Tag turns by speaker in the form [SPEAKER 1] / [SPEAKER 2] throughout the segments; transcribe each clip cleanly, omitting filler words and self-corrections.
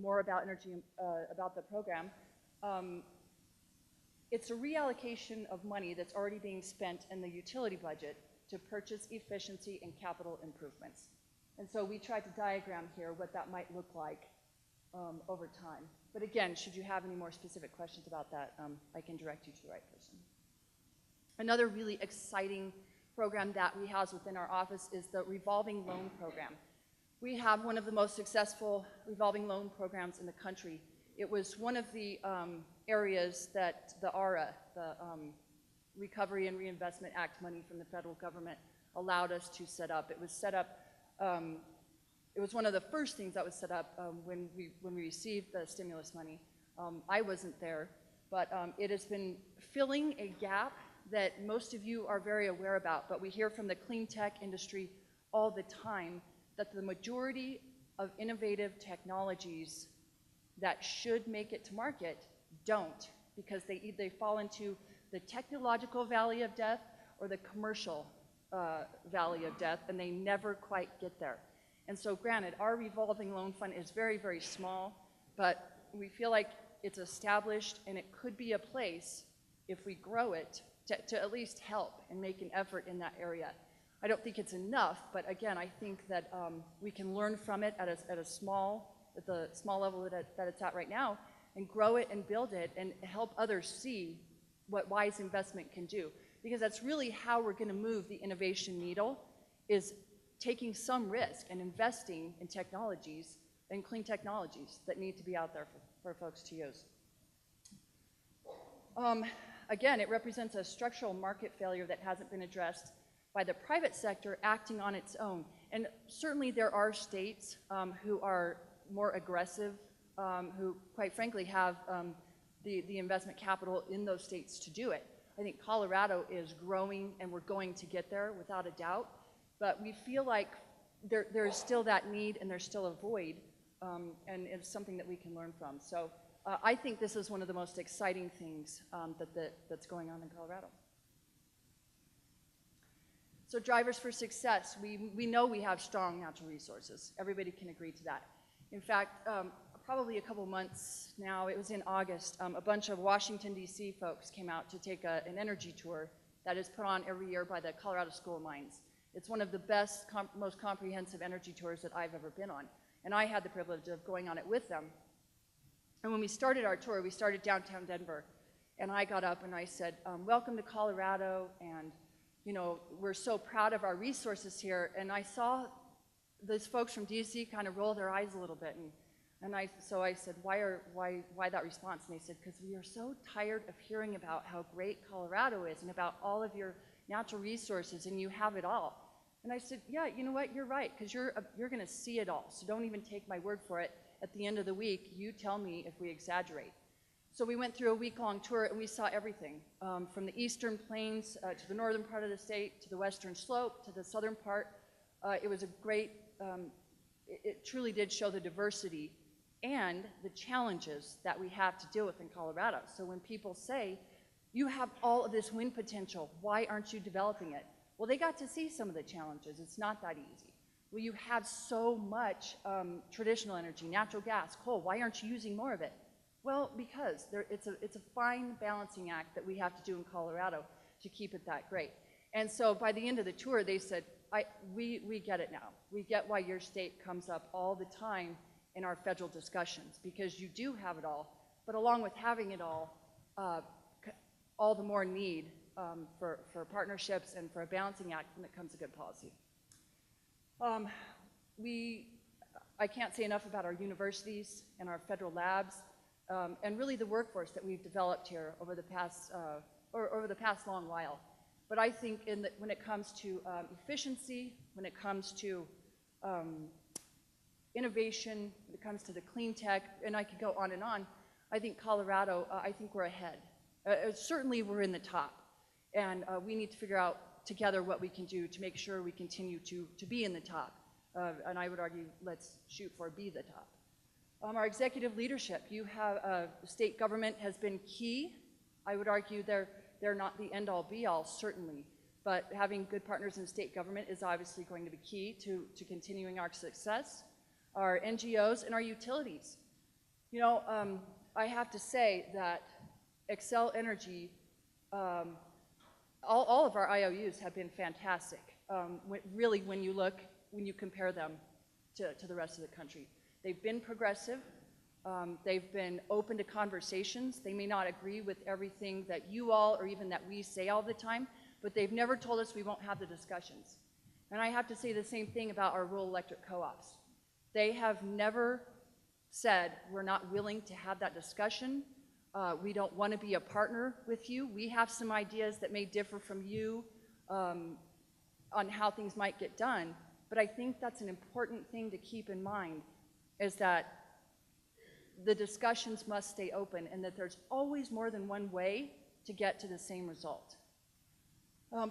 [SPEAKER 1] more about energy, about the program. It's a reallocation of money that's already being spent in the utility budget to purchase efficiency and capital improvements. And so we tried to diagram here what that might look like over time. But again, should you have any more specific questions about that, I can direct you to the right person. Another really exciting program that we house within our office is the Revolving Loan Program. We have one of the most successful revolving loan programs in the country. It was one of the areas that the ARA, the Recovery and Reinvestment Act money from the federal government, allowed us to set up. It was set up, it was one of the first things that was set up when we received the stimulus money. I wasn't there, but it has been filling a gap that most of you are very aware about, but we hear from the clean tech industry all the time that the majority of innovative technologies that should make it to market don't, because they fall into the technological valley of death or the commercial valley of death, and they never quite get there. And so granted, our revolving loan fund is very, very small, but we feel like it's established and it could be a place, if we grow it, to at least help and make an effort in that area. I don't think it's enough, but again, I think that we can learn from it at the small level that it's at right now, and grow it and build it and help others see what wise investment can do. Because that's really how we're going to move the innovation needle, is taking some risk and investing in technologies and clean technologies that need to be out there for folks to use. Again, it represents a structural market failure that hasn't been addressed by the private sector acting on its own. And certainly there are states who are more aggressive, who quite frankly have the investment capital in those states to do it. I think Colorado is growing, and we're going to get there without a doubt, but we feel like there is still that need and there's still a void, and it's something that we can learn from. So I think this is one of the most exciting things that's going on in Colorado. So drivers for success, we know we have strong natural resources. Everybody can agree to that. In fact, probably a couple months now, it was in August, a bunch of Washington, D.C. folks came out to take an energy tour that is put on every year by the Colorado School of Mines. It's one of the best, most comprehensive energy tours that I've ever been on. And I had the privilege of going on it with them. And when we started our tour, we started downtown Denver. And I got up and I said, welcome to Colorado, and you know, we're so proud of our resources here. And I saw those folks from D.C. kind of roll their eyes a little bit. So I said, why that response? And they said, because we are so tired of hearing about how great Colorado is and about all of your natural resources, and you have it all. And I said, yeah, you know what, you're right, because you're going to see it all. So don't even take my word for it. At the end of the week, you tell me if we exaggerate. So we went through a week-long tour, and we saw everything, from the eastern plains to the northern part of the state, to the western slope, to the southern part. It was a great, it truly did show the diversity and the challenges that we have to deal with in Colorado. So when people say, you have all of this wind potential, why aren't you developing it? Well, they got to see some of the challenges. It's not that easy. Well, you have so much traditional energy, natural gas, coal, why aren't you using more of it? Well, because it's a fine balancing act that we have to do in Colorado to keep it that great. And so by the end of the tour, they said, we get it now. We get why your state comes up all the time in our federal discussions, because you do have it all, but along with having it all the more need for partnerships and for a balancing act when it comes to good policy. I can't say enough about our universities and our federal labs, and really the workforce that we've developed here over the past long while. But I think when it comes to efficiency, when it comes to innovation, when it comes to the clean tech, and I could go on and on, I think Colorado, I think we're ahead. Certainly we're in the top, and we need to figure out together what we can do to make sure we continue to be in the top. And I would argue, let's shoot for be the top. Our executive leadership, you have state government has been key. I would argue they're not the end-all be-all, certainly, but having good partners in state government is obviously going to be key to continuing our success. our NGOs, and our utilities. You know, I have to say that Xcel Energy, all of our IOUs have been fantastic, really when you compare them to the rest of the country. They've been progressive, they've been open to conversations. They may not agree with everything that you all or even that we say all the time, but they've never told us we won't have the discussions. And I have to say the same thing about our rural electric co-ops. They have never said we're not willing to have that discussion. We don't want to be a partner with you. We have some ideas that may differ from you on how things might get done, but I think that's an important thing to keep in mind, is that the discussions must stay open and that there's always more than one way to get to the same result.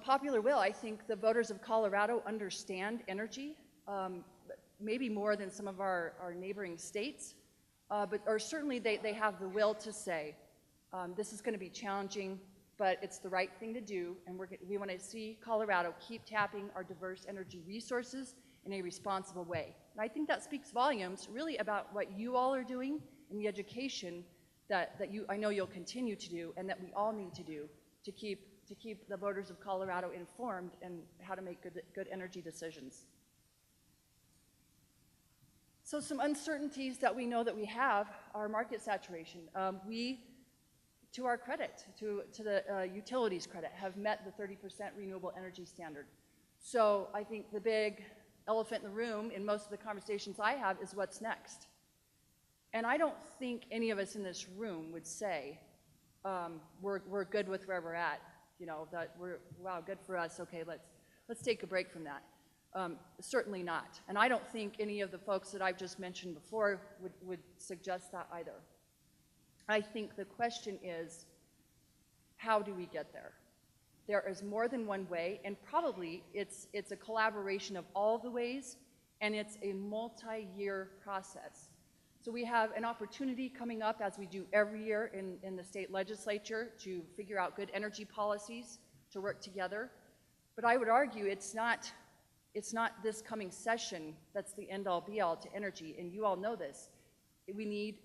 [SPEAKER 1] Popular will, I think the voters of Colorado understand energy, maybe more than some of our neighboring states, or certainly they have the will to say, this is going to be challenging, but it's the right thing to do, and we want to see Colorado keep tapping our diverse energy resources in a responsible way. And I think that speaks volumes really about what you all are doing and the education that I know you'll continue to do and that we all need to do to keep the voters of Colorado informed and how to make good energy decisions. So some uncertainties that we know that we have are market saturation. We, to our credit, to the utilities credit, have met the 30% renewable energy standard. So I think the big elephant in the room in most of the conversations I have is what's next. And I don't think any of us in this room would say we're good with where we're at. You know, that wow, good for us. Okay, let's take a break from that. Certainly not. And I don't think any of the folks that I've just mentioned before would suggest that either. I think the question is, how do we get there? There is more than one way, and probably it's a collaboration of all the ways, and it's a multi-year process. So we have an opportunity coming up, as we do every year in the state legislature, to figure out good energy policies to work together. But I would argue it's not this coming session that's the end-all be-all to energy, and you all know this. We need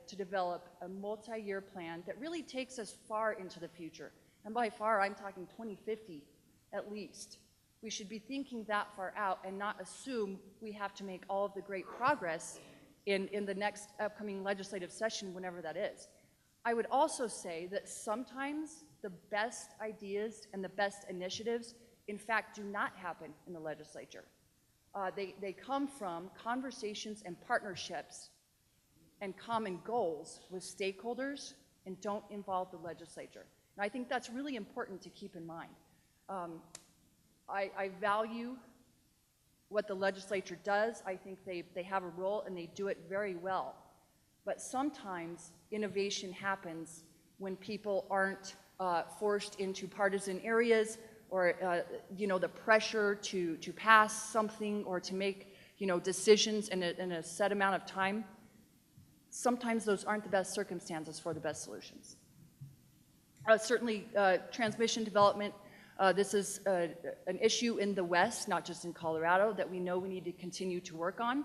[SPEAKER 1] to develop a multi-year plan that really takes us far into the future. And by far, I'm talking 2050 at least. We should be thinking that far out and not assume we have to make all of the great progress in the next upcoming legislative session, whenever that is. I would also say that sometimes the best ideas and the best initiatives, in fact, do not happen in the legislature. They come from conversations and partnerships and common goals with stakeholders and don't involve the legislature. And I think that's really important to keep in mind. I value what the legislature does. I think they have a role and they do it very well. But sometimes innovation happens when people aren't forced into partisan areas or the pressure to pass something or to make decisions in a set amount of time. Sometimes those aren't the best circumstances for the best solutions. Certainly transmission development, this is an issue in the West, not just in Colorado, that we know we need to continue to work on,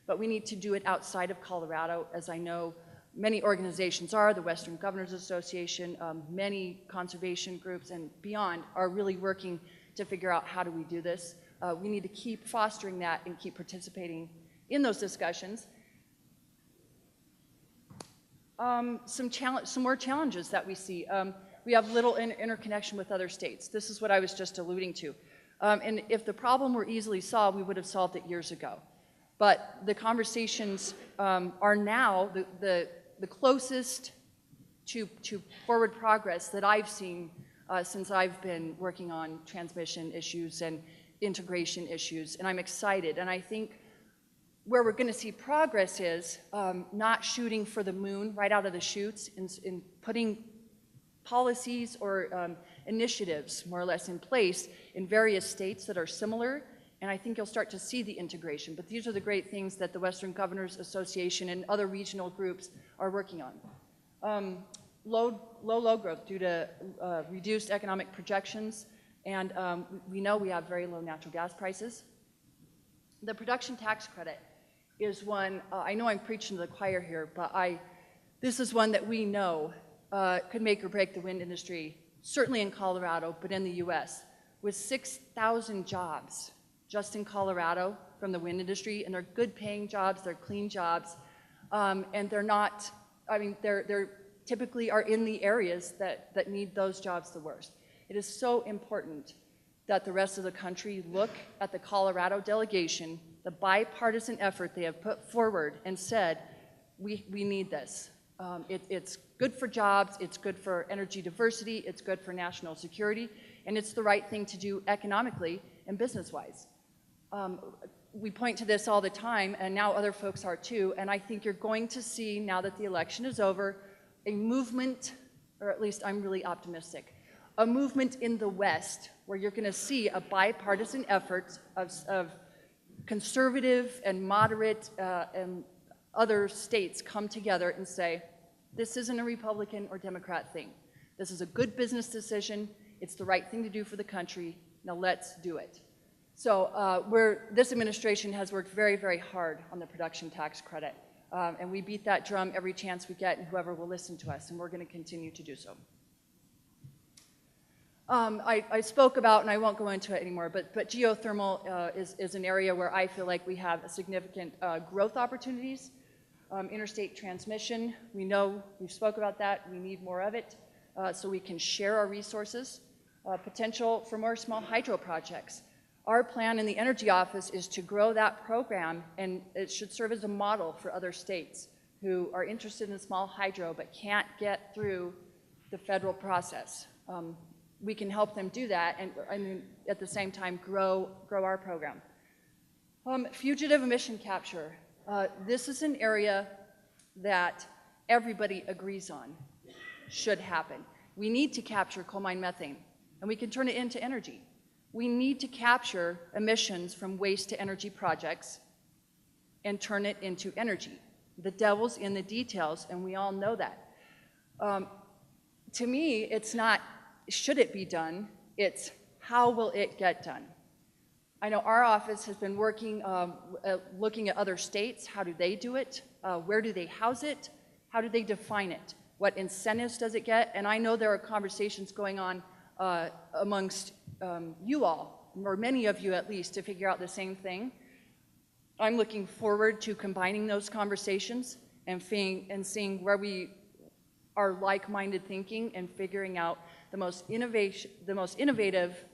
[SPEAKER 1] but we need to do it outside of Colorado, as I know many organizations are. The Western Governors Association, many conservation groups and beyond are really working to figure out how do we do this. We need to keep fostering that and keep participating in those discussions. Some more challenges that we see. We have little interconnection with other states. This is what I was just alluding to. And if the problem were easily solved, we would have solved it years ago. But the conversations are now the closest to forward progress that I've seen since I've been working on transmission issues and integration issues, and I'm excited. And I think where we're going to see progress is not shooting for the moon right out of the chutes, in putting policies or initiatives more or less in place in various states that are similar, and I think you'll start to see the integration. But these are the great things that the Western Governors Association and other regional groups are working on. Low load growth due to reduced economic projections, and we know we have very low natural gas prices. The production tax credit. is one, I know I'm preaching to the choir here, but this is one that we know could make or break the wind industry, certainly in Colorado, but in the US, with 6,000 jobs just in Colorado from the wind industry, and they're good paying jobs, they're clean jobs, and they're not, I mean, they're typically are in the areas that need those jobs the worst. It is so important that the rest of the country look at the Colorado delegation, the bipartisan effort they have put forward and said, we need this. It's good for jobs, it's good for energy diversity, it's good for national security, and it's the right thing to do economically and business-wise. We point to this all the time, and now other folks are too, and I think you're going to see, now that the election is over, a movement, or at least I'm really optimistic, a movement in the West where you're going to see a bipartisan effort of conservative and moderate and other states come together and say, this isn't a Republican or Democrat thing. This is a good business decision. It's the right thing to do for the country. Now let's do it. So this administration has worked very, very hard on the production tax credit. And we beat that drum every chance we get, and whoever will listen to us, and we're going to continue to do so. I spoke about, and I won't go into it anymore, but geothermal is an area where I feel like we have significant growth opportunities. Interstate transmission, we know, we've spoke about that, we need more of it so we can share our resources. Potential for more small hydro projects. Our plan in the Energy Office is to grow that program, and it should serve as a model for other states who are interested in small hydro but can't get through the federal process. We can help them do that, and at the same time grow our program. Fugitive emission capture. This is an area that everybody agrees on should happen. We need to capture coal mine methane, and we can turn it into energy. We need to capture emissions from waste to energy projects and turn it into energy. The devil's in the details, and we all know that. To me, it's not, should it be done? It's, how will it get done? I know our office has been working, looking at other states. How do they do it? Where do they house it? How do they define it? What incentives does it get? And I know there are conversations going on amongst you all, or many of you at least, to figure out the same thing. I'm looking forward to combining those conversations and seeing where we are like-minded thinking and figuring out the most innovative,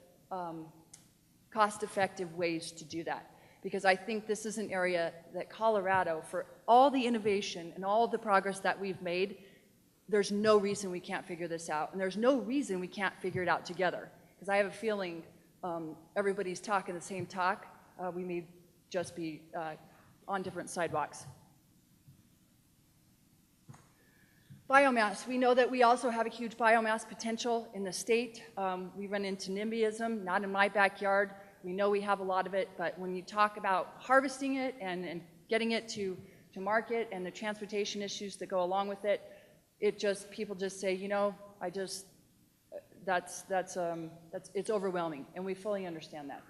[SPEAKER 1] cost-effective ways to do that. Because I think this is an area that Colorado, for all the innovation and all the progress that we've made, there's no reason we can't figure this out. And there's no reason we can't figure it out together. Because I have a feeling everybody's talking the same talk. We may just be on different sidewalks. Biomass. We know that we also have a huge biomass potential in the state. We run into NIMBYism, not in my backyard. We know we have a lot of it, but when you talk about harvesting it and getting it to market and the transportation issues that go along with it, people just say, you know, it's overwhelming, and we fully understand that.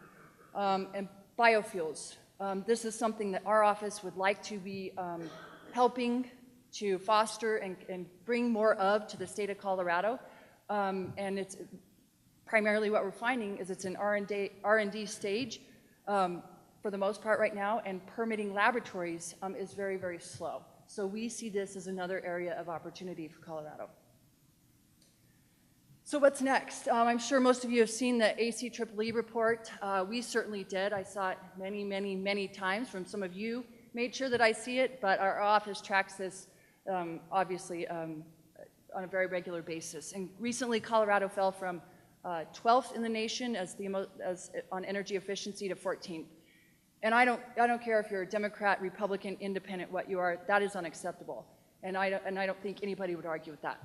[SPEAKER 1] And biofuels. This is something that our office would like to be helping to foster and bring more of to the state of Colorado. And it's primarily what we're finding is it's an R&D stage for the most part right now, and permitting laboratories is very, very slow. So we see this as another area of opportunity for Colorado. So what's next? I'm sure most of you have seen the ACEEE report. We certainly did. I saw it many, many, many times from some of you. Made sure that I see it, but our office tracks this obviously on a very regular basis. And recently Colorado fell from 12th in the nation on energy efficiency to 14th. And I don't care if you're a Democrat, Republican, Independent, what you are, that is unacceptable. And I don't think anybody would argue with that.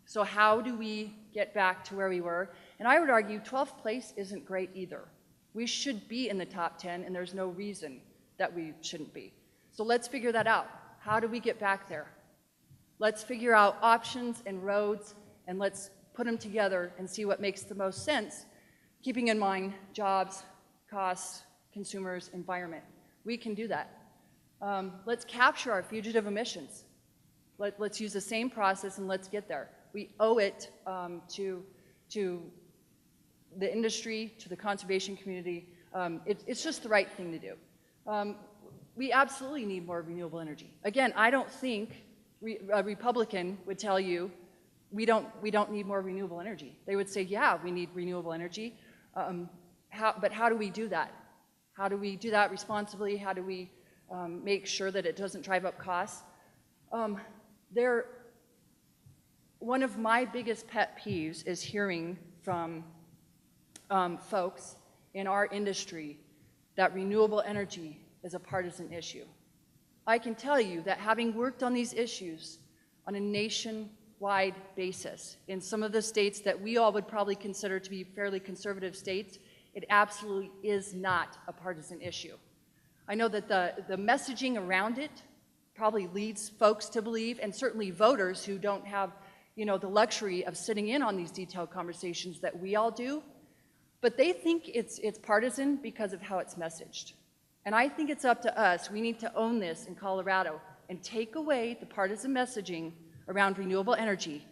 [SPEAKER 1] So how do we get back to where we were? And I would argue 12th place isn't great either. We should be in the top 10, and there's no reason that we shouldn't be. So let's figure that out. How do we get back there? Let's figure out options and roads, and let's put them together and see what makes the most sense, keeping in mind jobs, costs, consumers, environment. We can do that. Let's capture our fugitive emissions. Let's use the same process and let's get there. We owe it to the industry, to the conservation community. It's just the right thing to do. We absolutely need more renewable energy. Again, I don't think a Republican would tell you we don't need more renewable energy. They would say, yeah, we need renewable energy. But how do we do that? How do we do that responsibly? How do we make sure that it doesn't drive up costs? One of my biggest pet peeves is hearing from folks in our industry that renewable energy is a partisan issue. I can tell you that having worked on these issues on a nationwide basis in some of the states that we all would probably consider to be fairly conservative states, it absolutely is not a partisan issue. I know that the messaging around it probably leads folks to believe, and certainly voters who don't have, the luxury of sitting in on these detailed conversations that we all do, but they think it's partisan because of how it's messaged. And I think it's up to us. We need to own this in Colorado and take away the partisan messaging around renewable energy,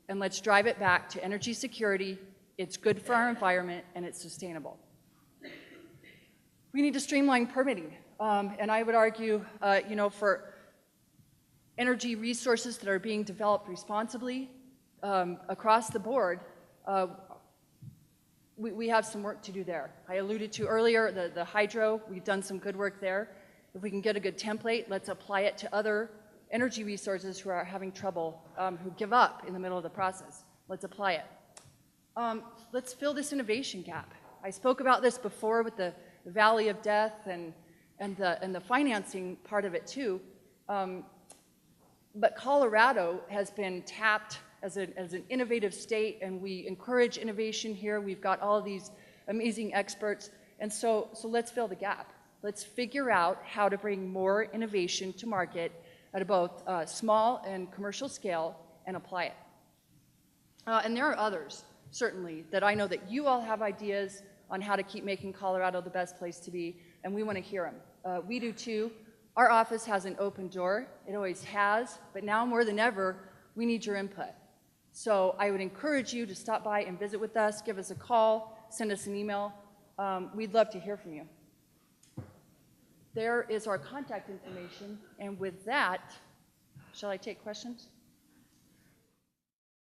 [SPEAKER 1] and let's drive it back to energy security. It's good for our environment, and it's sustainable. We need to streamline permitting, and I would argue, for energy resources that are being developed responsibly across the board, we have some work to do there. I alluded to earlier the hydro. We've done some good work there. If we can get a good template, let's apply it to other energy resources who are having trouble, who give up in the middle of the process. Let's apply it. Let's fill this innovation gap. I spoke about this before with the Valley of Death and the financing part of it too. But Colorado has been tapped as an innovative state, and we encourage innovation here. We've got all of these amazing experts, and so let's fill the gap. Let's figure out how to bring more innovation to market at both small and commercial scale and apply it. And there are others, certainly, that I know that you all have ideas on how to keep making Colorado the best place to be, and we want to hear them. We do too. Our office has an open door. It always has, but now more than ever, we need your input. So I would encourage you to stop by and visit with us, give us a call, send us an email. We'd love to hear from you. There is our contact information, and with that, shall I take questions?